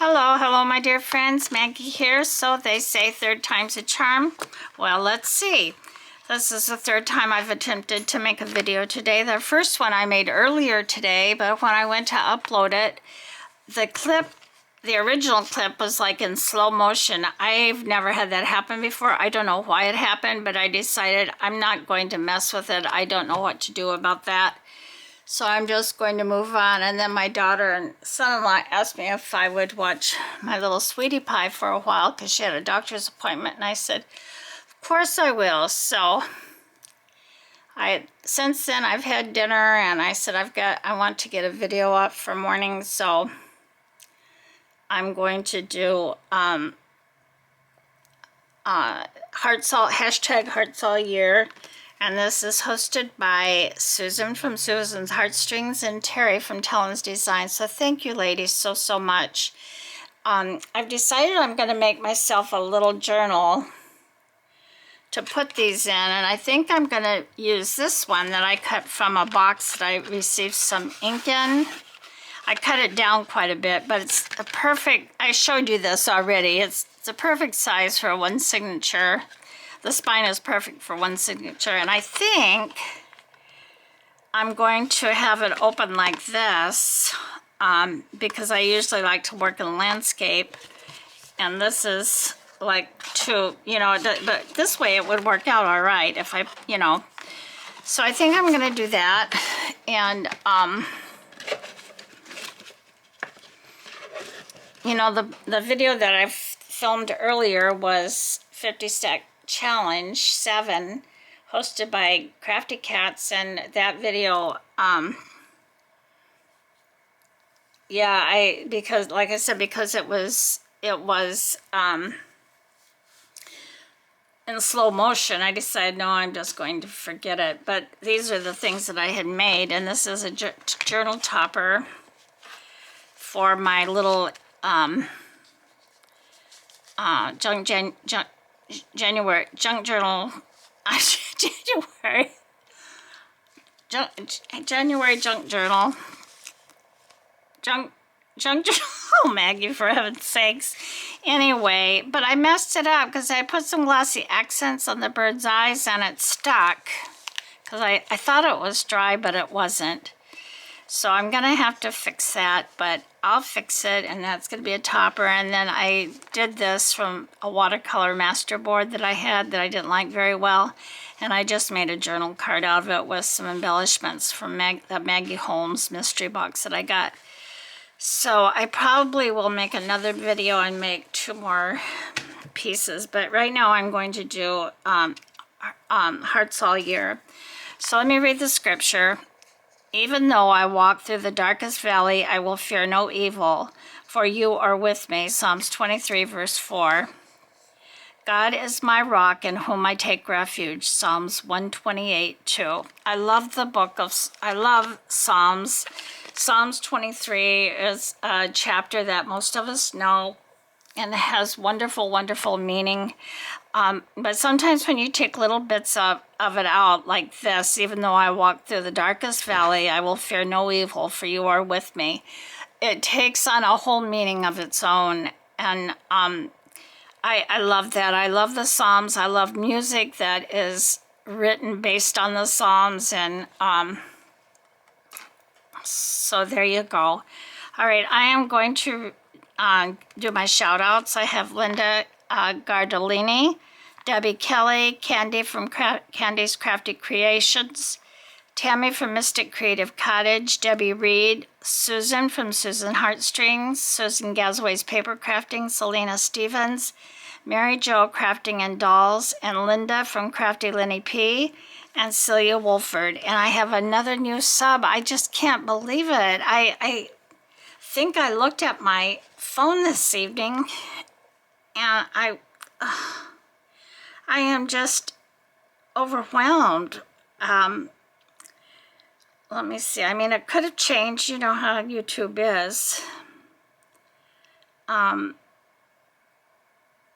Hello, my dear friends. Maggie here. So they say third time's a charm. Well, let's see. This is the third time I've attempted to make a video today. The first one I made earlier today, but when I went to upload it, the original clip was like in slow motion. I've never had that happen before. I don't know why it happened, but I decided I'm not going to mess with it. I don't know what to do about that. So I'm just going to move on. And then my daughter and son-in-law asked me if I would watch my little sweetie pie for a while because she had a doctor's appointment. And I said, of course I will. So since then I've had dinner and I said I want to get a video up for morning. So I'm going to do hashtag Hearts All Year. And this is hosted by Susan from Susan's Heartstrings and Terry from Talon's Design. So thank you, ladies, so much. I've decided I'm going to make myself a little journal to put these in. And I think I'm going to use this one that I cut from a box that I received some ink in. I cut it down quite a bit, but it's a perfect, I showed you this already. It's a perfect size for one signature. The spine is perfect for one signature, and I think I'm going to have it open like this because I usually like to work in landscape, and this is like but this way it would work out all right if so I think I'm going to do that. And the video that I filmed earlier was 50 Stack Challenge 7 hosted by Crafty Cats, and that video because like I said, because it was in slow motion, I decided no, I'm just going to forget it. But these are the things that I had made, and this is a journal topper for my little January junk journal. January junk journal. Junk journal. Oh, Maggie, for heaven's sakes. Anyway, but I messed it up because I put some glossy accents on the bird's eyes and it stuck. Because I thought it was dry, but it wasn't. So I'm going to have to fix that, but I'll fix it, and that's going to be a topper. And then I did this from a watercolor masterboard that I had that I didn't like very well, and I just made a journal card out of it with some embellishments from the Maggie Holmes mystery box that I got. So I probably will make another video and make 2 more pieces, but right now I'm going to do Hearts All Year. So let me read the scripture. Even though I walk through the darkest valley, I will fear no evil, for you are with me. Psalms 23, verse 4. God is my rock in whom I take refuge. Psalms 128, 2. I love Psalms. Psalms 23 is a chapter that most of us know and has wonderful, wonderful meaning. But sometimes when you take little bits of it out like this, even though I walk through the darkest valley, I will fear no evil, for you are with me. It takes on a whole meaning of its own. And I love that. I love the Psalms. I love music that is written based on the Psalms. And so there you go. All right, I am going to do my shout outs. I have Linda Gardellini, Debbie Kelly, Candy from Candy's Crafty Creations, Tammy from Mystic Creative Cottage, Debbie Reed, Susan from Susan Heartstrings, Susan Gazaway's Paper Crafting, Selena Stevens, Mary Jo Crafting and Dolls, and Linda from Crafty Lenny P, and Celia Wolford. And I have another new sub. I just can't believe it. I think I looked at my phone this evening and I am just overwhelmed. Let me see. I mean, it could have changed. You know how YouTube is.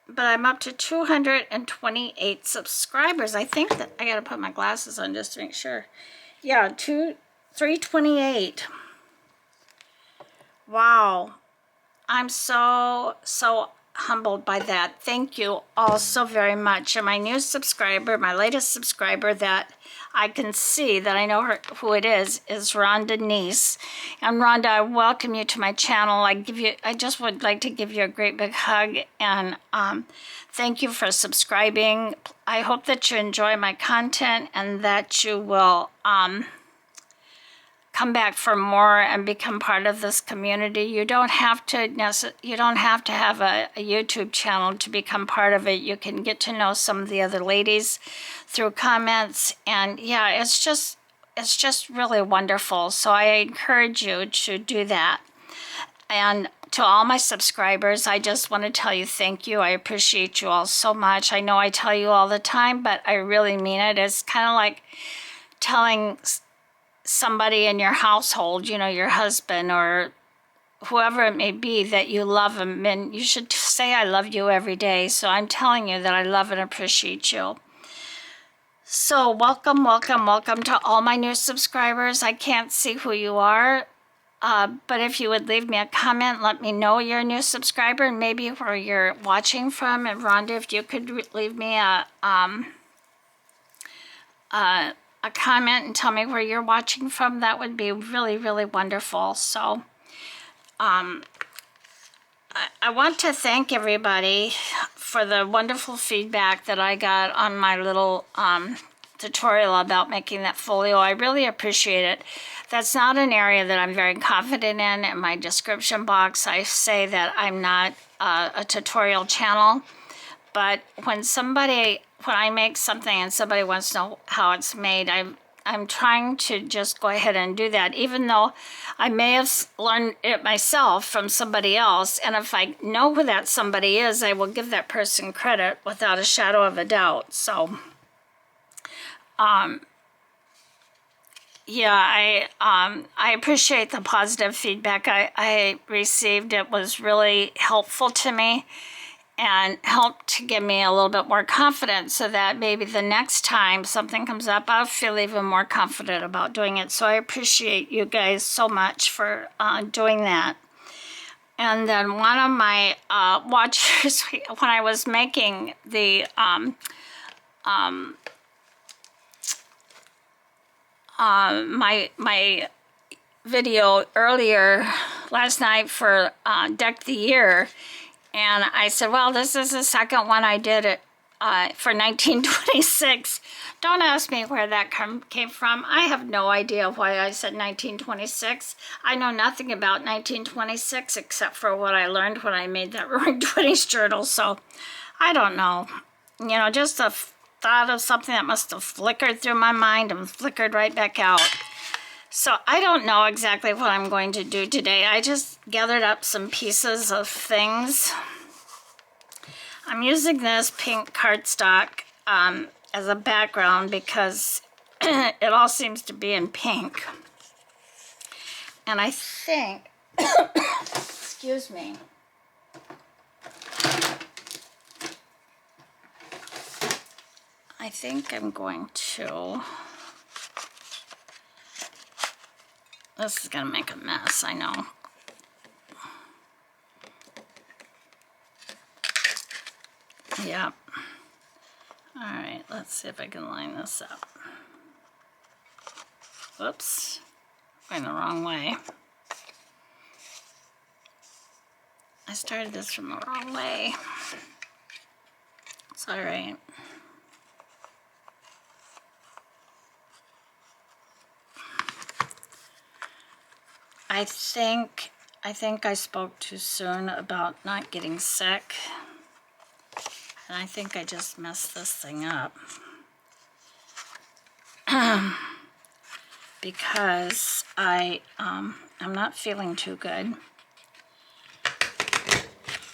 But I'm up to 228 subscribers. I think that I got to put my glasses on just to make sure. Yeah, 328. Wow. I'm so humbled by that. Thank you all so very much. And my new subscriber, my latest subscriber that I can see that I know who it is Rhonda Niece. And Rhonda, I welcome you to my channel. I just would like to give you a great big hug and thank you for subscribing. I hope that you enjoy my content and that you will come back for more and become part of this community. You don't have to have a YouTube channel to become part of it. You can get to know some of the other ladies through comments, and yeah, it's just really wonderful. So I encourage you to do that. And to all my subscribers, I just want to tell you thank you. I appreciate you all so much. I know I tell you all the time, but I really mean it. It's kind of like telling somebody in your household, you know, your husband or whoever it may be, that you love them, and you should say I love you every day. So I'm telling you that I love and appreciate you. So welcome to all my new subscribers. I can't see who you are, but if you would leave me a comment, let me know you're a new subscriber and maybe where you're watching from. And Rhonda, if you could leave me a comment and tell me where you're watching from, that would be really, really wonderful. So I want to thank everybody for the wonderful feedback that I got on my little tutorial about making that folio. I really appreciate it. That's not an area that I'm very confident in. In my description box, I say that I'm not a tutorial channel. But when I make something and somebody wants to know how it's made, I'm trying to just go ahead and do that, even though I may have learned it myself from somebody else. And if I know who that somebody is, I will give that person credit without a shadow of a doubt. So, yeah, I appreciate the positive feedback I received. It was really helpful to me and helped to give me a little bit more confidence so that maybe the next time something comes up, I'll feel even more confident about doing it. So I appreciate you guys so much for doing that. And then one of my watchers, when I was making the my video earlier last night for Deck the Year, and I said, well, this is the second one I did it for 1926. Don't ask me where that came from. I have no idea why I said 1926. I know nothing about 1926 except for what I learned when I made that Roaring Twenties journal. So I don't know. You know, just a thought of something that must have flickered through my mind and flickered right back out. So I don't know exactly what I'm going to do today. I just gathered up some pieces of things. I'm using this pink cardstock as a background because it all seems to be in pink. And I think, excuse me. I think I'm going to... This is going to make a mess, I know. Yep. All right, let's see if I can line this up. Whoops, going the wrong way. I started this from the wrong way. It's all right. I think I spoke too soon about not getting sick, and I think I just messed this thing up because I'm not feeling too good,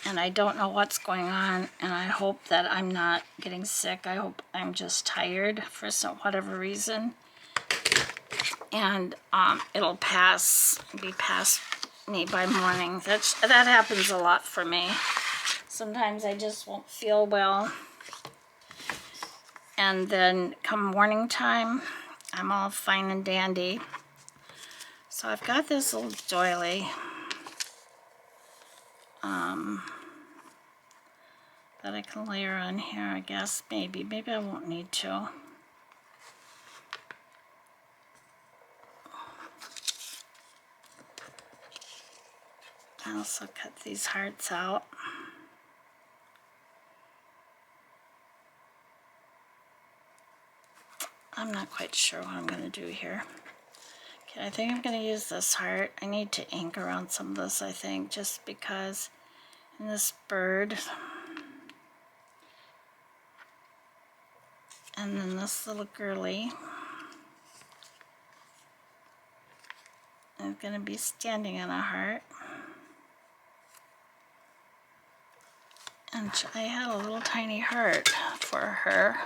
and I don't know what's going on, and I hope that I'm not getting sick. I hope I'm just tired for whatever reason. And it'll be past me by morning. That happens a lot for me. Sometimes I just won't feel well, and then come morning time, I'm all fine and dandy. So I've got this little doily that I can layer on here, I guess. Maybe I won't need to. I also cut these hearts out. I'm not quite sure what I'm going to do here. Okay, I think I'm going to use this heart. I need to ink around some of this, I think, just because in this bird. And then this little girly is going to be standing on a heart. And I had a little tiny heart for her.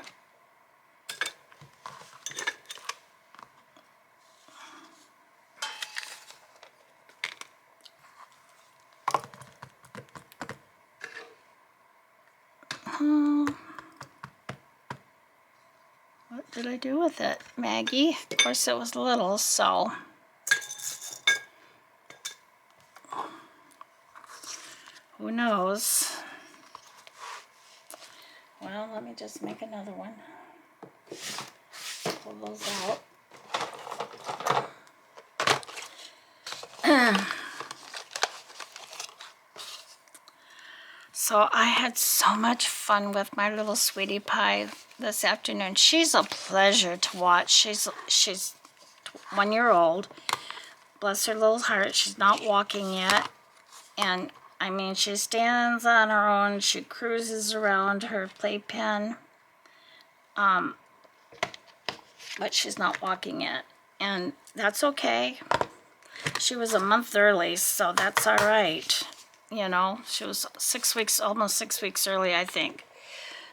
What did I do with it, Maggie? Of course it was little, so. Who knows? Well, let me just make another one. Pull those out. So I had so much fun with my little sweetie pie this afternoon. She's a pleasure to watch. She's 1 year old. Bless her little heart. She's not walking yet. And I mean, she stands on her own. She cruises around her playpen. But she's not walking yet. And that's okay. She was a month early, so that's all right. You know, she was 6 weeks, almost 6 weeks early, I think.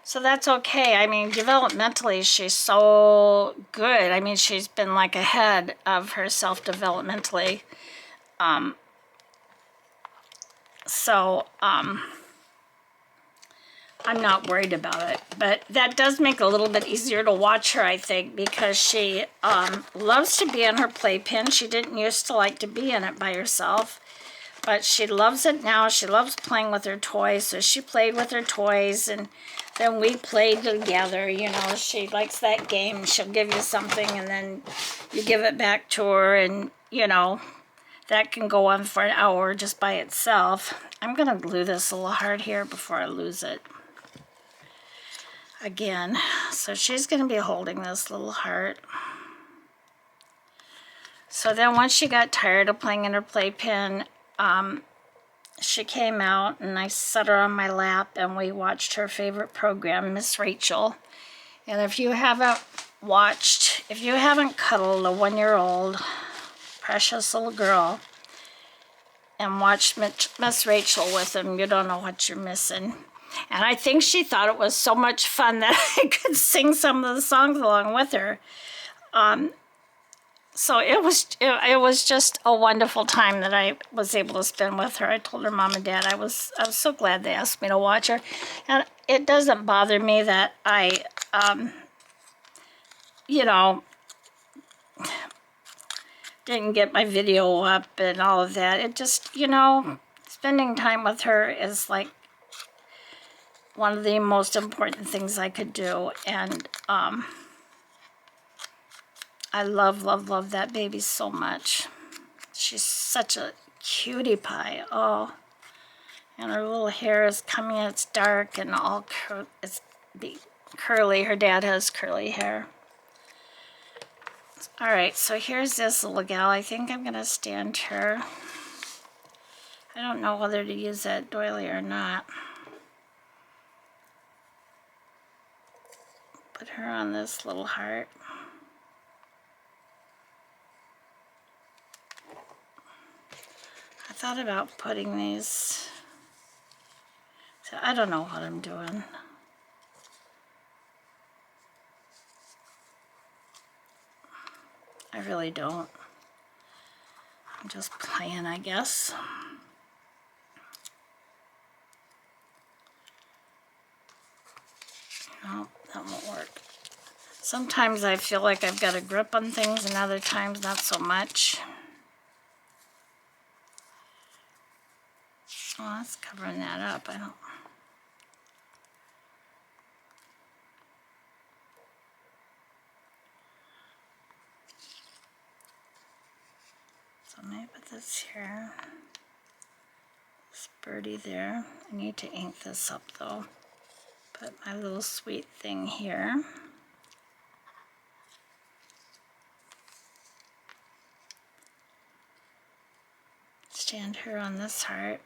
So that's okay. I mean, developmentally, she's so good. I mean, she's been like ahead of herself developmentally. I'm not worried about it. But that does make it a little bit easier to watch her, I think, because she loves to be in her playpen. She didn't used to like to be in it by herself. But she loves it now. She loves playing with her toys. So she played with her toys, and then we played together. You know, she likes that game. She'll give you something, and then you give it back to her, and, you know, that can go on for an hour just by itself. I'm going to glue this a little hard here before I lose it again. So she's going to be holding this little heart. So then once she got tired of playing in her playpen, she came out and I set her on my lap and we watched her favorite program, Miss Rachel. And if you haven't cuddled a 1 year old precious little girl and watched Miss Rachel with them, you don't know what you're missing. And I think she thought it was so much fun that I could sing some of the songs along with her. So it was just a wonderful time that I was able to spend with her. I told her mom and dad I was so glad they asked me to watch her. And it doesn't bother me that I, you know, didn't get my video up and all of that. It just, you know, spending time with her is like one of the most important things I could do. And I love that baby so much. She's such a cutie pie. Oh, and her little hair is coming. It's dark and all it's curly. Her dad has curly hair. All right, so here's this little gal. I think I'm gonna stand her. I don't know whether to use that doily or not. Put her on this little heart. I thought about putting these, so I don't know what I'm doing. I really don't. I'm just playing, I guess. No, that won't work. Sometimes I feel like I've got a grip on things and other times not so much. Oh, That's covering that up. I don't. So let me put this here. This birdie there. I need to ink this up though. Put my little sweet thing here. Stand her on this heart.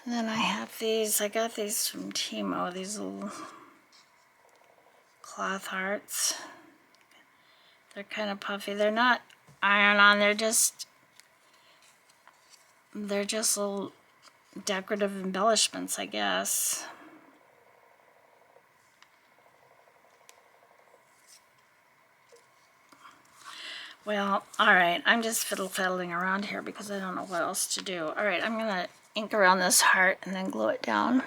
And then I have these, I got these from Timo, these little cloth hearts. They're kind of puffy. They're not iron-on, they're just little decorative embellishments, I guess. Well, all right, I'm just fiddling around here because I don't know what else to do. All right, I'm gonna ink around this heart and then glue it down.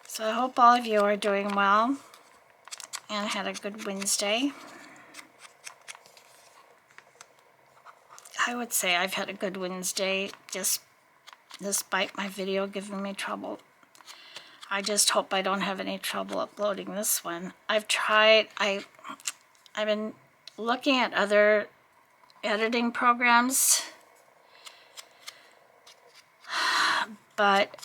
So I hope all of you are doing well and had a good Wednesday. I would say I've had a good Wednesday, just despite my video giving me trouble. I just hope I don't have any trouble uploading this one. I've been looking at other editing programs, but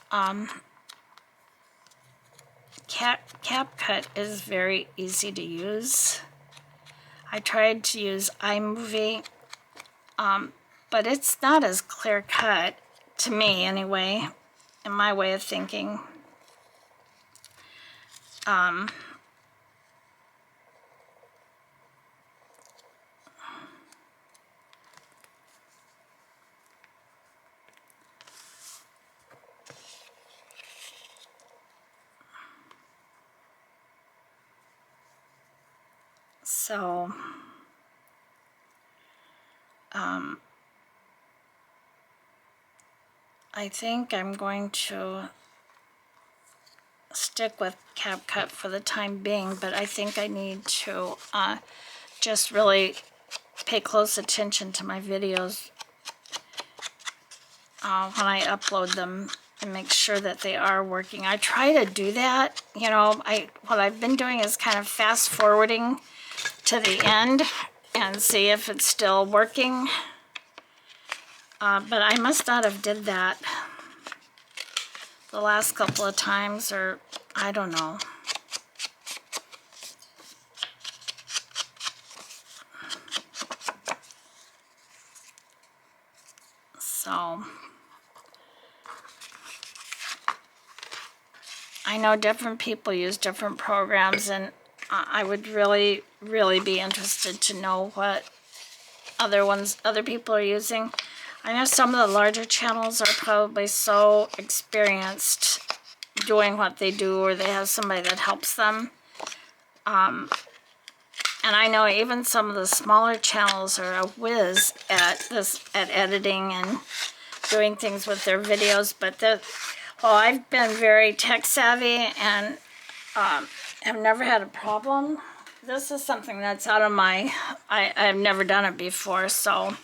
CapCut is very easy to use. I tried to use iMovie, but it's not as clear cut, to me anyway, in my way of thinking. So, I think I'm going to stick with CapCut for the time being, but I think I need to just really pay close attention to my videos when I upload them and make sure that they are working. I try to do that, you know, what I've been doing is kind of fast forwarding to the end and see if it's still working. But I must not have did that the last couple of times, or I don't know. So I know different people use different programs, and I would really, really be interested to know what other people are using. I know some of the larger channels are probably so experienced doing what they do, or they have somebody that helps them. And I know even some of the smaller channels are a whiz at editing and doing things with their videos. But well, I've been very tech savvy and have never had a problem. This is something that's out of my, I've never done it before, so, all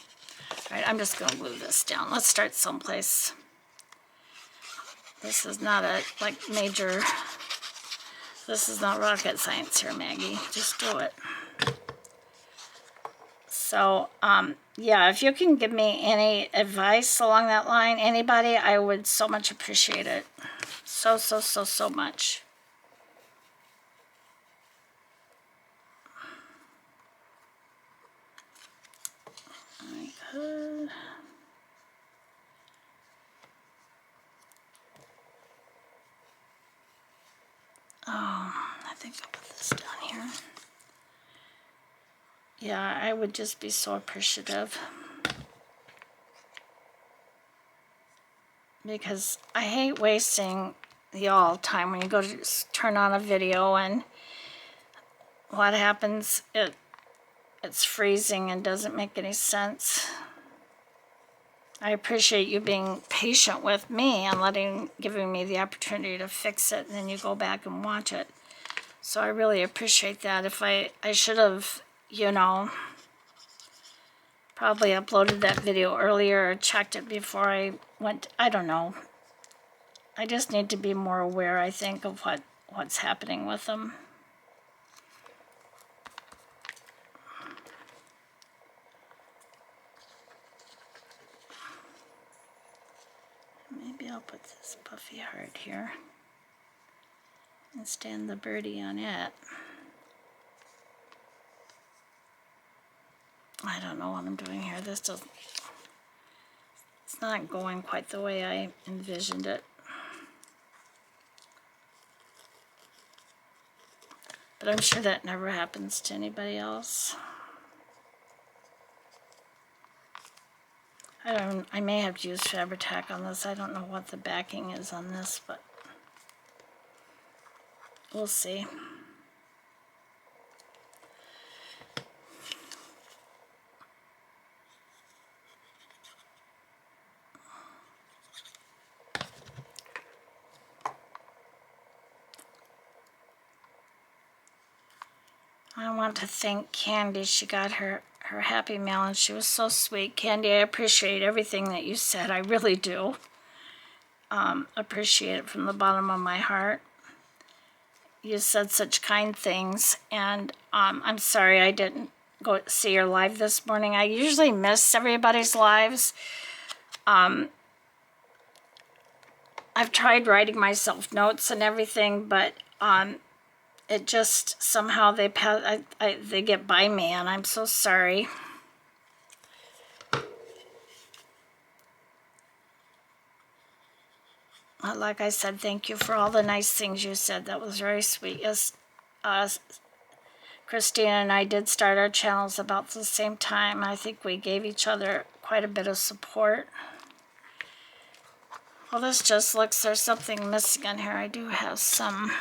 right, I'm just gonna glue this down. Let's start someplace. This is not a, major, this is not rocket science here, Maggie. Just do it. So, yeah, if you can give me any advice along that line, anybody, I would so much appreciate it. So, so, so, so much. I could. Oh, I think I'll put this down here. Yeah, I would just be so appreciative. Because I hate wasting y'all time when you go to turn on a video and what happens, it's freezing and doesn't make any sense. I appreciate you being patient with me and giving me the opportunity to fix it, and then you go back and watch it. So I really appreciate that. If I should have, you know, probably uploaded that video earlier or checked it before I went. I don't know. I just need to be more aware, I think, of what's happening with them. Maybe I'll put this puffy heart here and stand the birdie on it. I don't know what I'm doing here. This doesn't, it's not going quite the way I envisioned it. But I'm sure that never happens to anybody else. I may have to use Fabri-Tac on this. I don't know what the backing is on this, but we'll see. I want to thank Candy. She got her Happy Mail and she was so sweet. Candy, I appreciate everything that you said. I really do. Appreciate it from the bottom of my heart. You said such kind things, and I'm sorry I didn't go see your live this morning. I usually miss everybody's lives. I've tried writing myself notes and everything, but it just somehow they get by me, and I'm so sorry. Like I said, thank you for all the nice things you said. That was very sweet. Yes, Christina and I did start our channels about the same time. I think we gave each other quite a bit of support. Well, this just looks, there's something missing on here. I do have some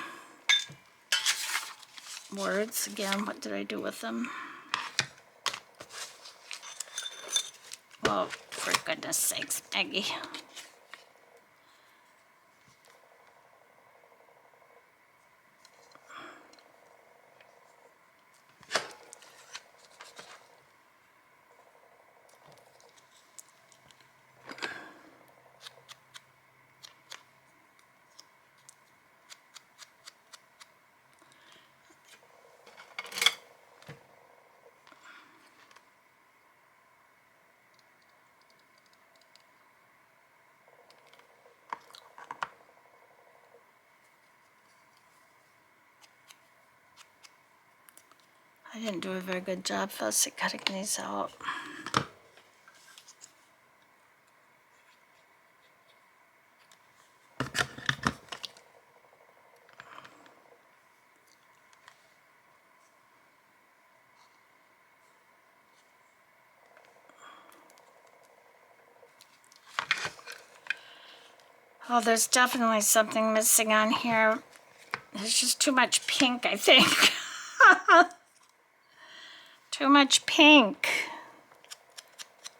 words. Again, what did I do with them? Well, for goodness sakes, Maggie. I didn't do a very good job fussy cutting these out. Oh, there's definitely something missing on here. There's just too much pink, I think. Too much pink.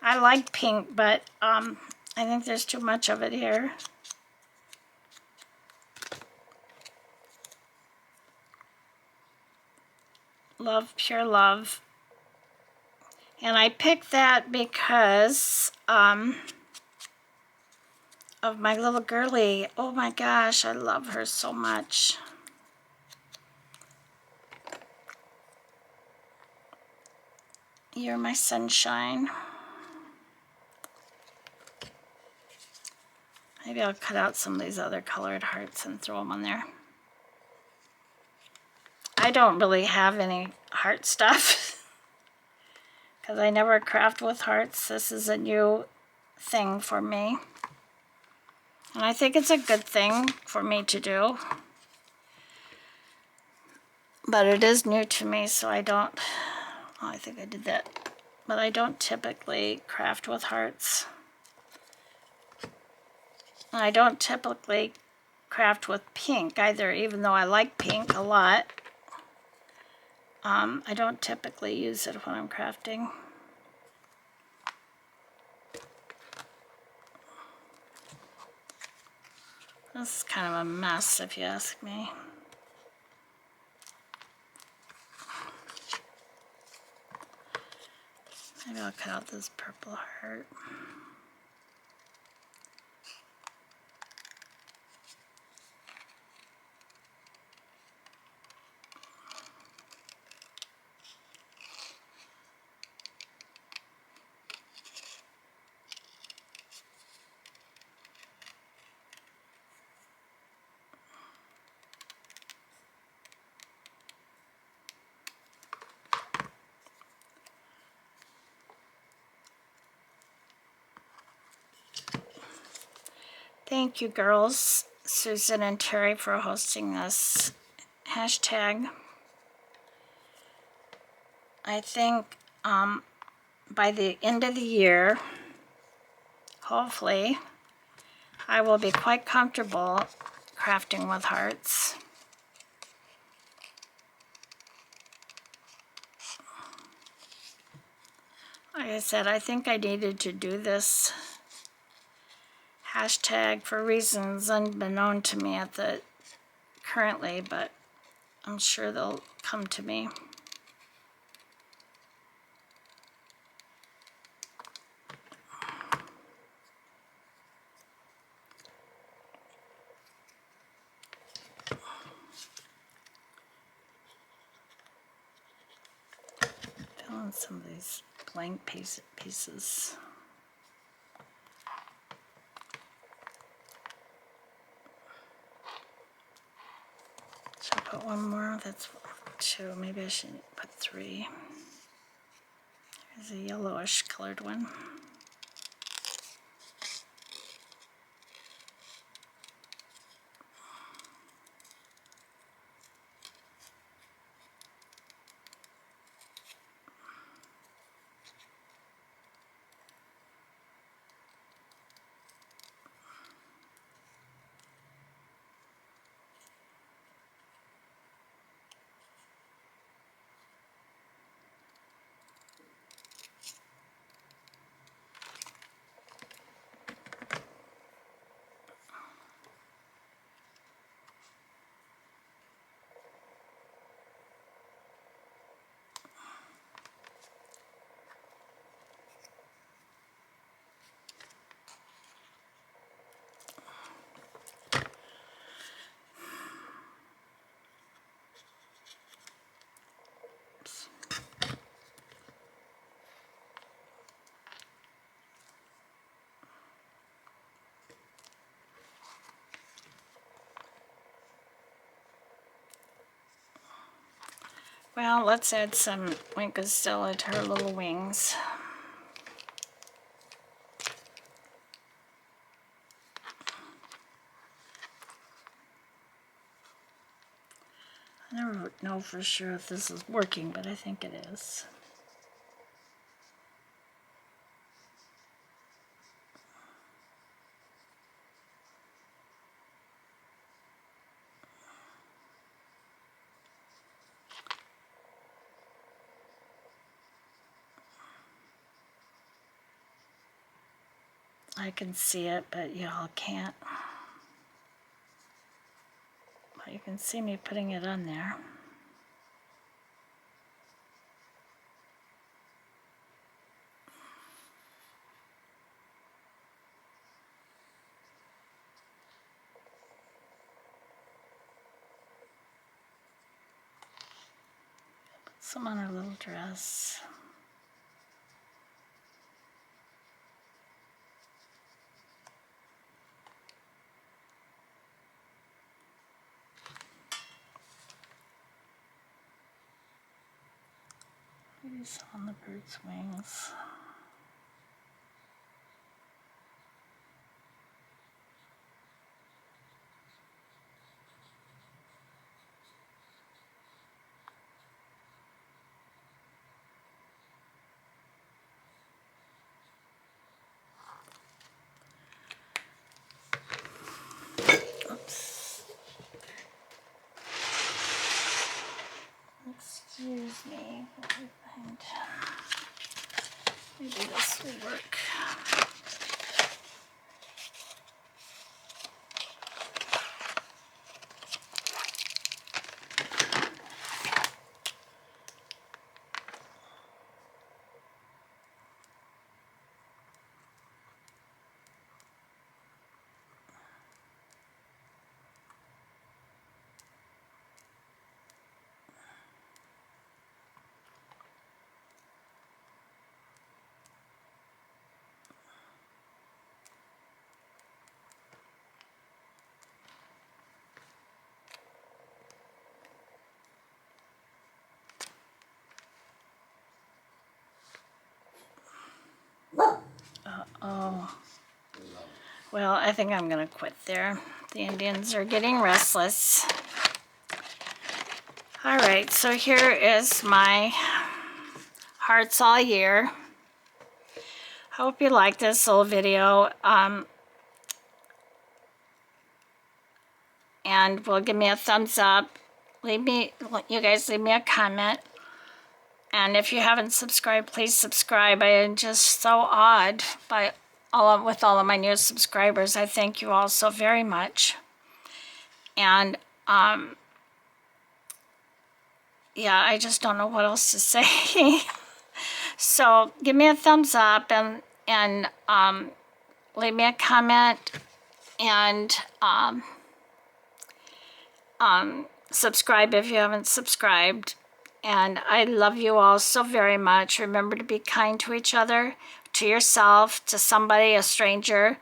I like pink, but I think there's too much of it here. Love, pure love. And I picked that because of my little girly. Oh my gosh, I love her so much. You're my sunshine. Maybe I'll cut out some of these other colored hearts and throw them on there. I don't really have any heart stuff because I never craft with hearts. This is a new thing for me. And I think it's a good thing for me to do. But it is new to me, so I don't... Oh, I think I did that. But I don't typically craft with hearts. And I don't typically craft with pink either, even though I like pink a lot. I don't typically use it when I'm crafting. This is kind of a mess, if you ask me. Maybe I'll cut out this purple heart. Thank you, girls, Susan and Terry, for hosting this hashtag. I think by the end of the year, hopefully, I will be quite comfortable crafting with hearts. Like I said, I think I needed to do this hashtag for reasons unbeknown to me currently, but I'm sure they'll come to me. Fill in some of these blank pieces. Should I put one more? That's 2. Maybe I should put 3. Here's a yellowish colored one. Well, let's add some Winka Stella to her little wings. I never know for sure if this is working, but I think it is. I can see it, but y'all can't. But you can see me putting it on there. Put some on her little dress. These on the bird's wings. Oops. Excuse me. Maybe this will work. Well, I think I'm gonna quit there. The Indians are getting restless. All right, so here is my hearts all year. Hope you like this little video. And will give me a thumbs up. You guys leave me a comment. And if you haven't subscribed, please subscribe. I am just so awed by with all of my new subscribers. I thank you all so very much. And yeah, I just don't know what else to say. So give me a thumbs up and leave me a comment and subscribe if you haven't subscribed. And I love you all so very much. Remember to be kind to each other, to yourself, to somebody, a stranger.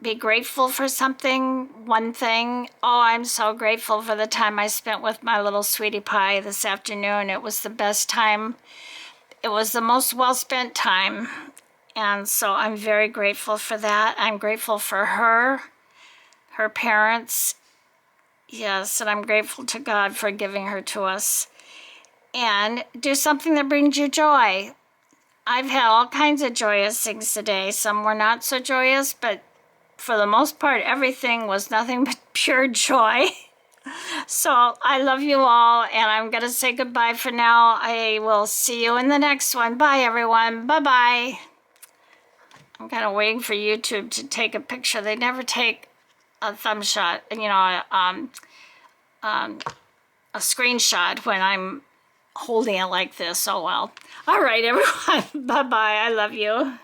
Be grateful for something, one thing. Oh, I'm so grateful for the time I spent with my little sweetie pie this afternoon. It was the best time. It was the most well-spent time. And so I'm very grateful for that. I'm grateful for her parents. Yes, and I'm grateful to God for giving her to us. And do something that brings you joy. I've had all kinds of joyous things today. Some were not so joyous, but for the most part, everything was nothing but pure joy. So I love you all, and I'm going to say goodbye for now. I will see you in the next one. Bye, everyone. Bye-bye. I'm kind of waiting for YouTube to take a picture. They never take a thumb shot, you know, a screenshot when I'm holding it like this. Oh, well. All right, everyone. Bye-bye. I love you.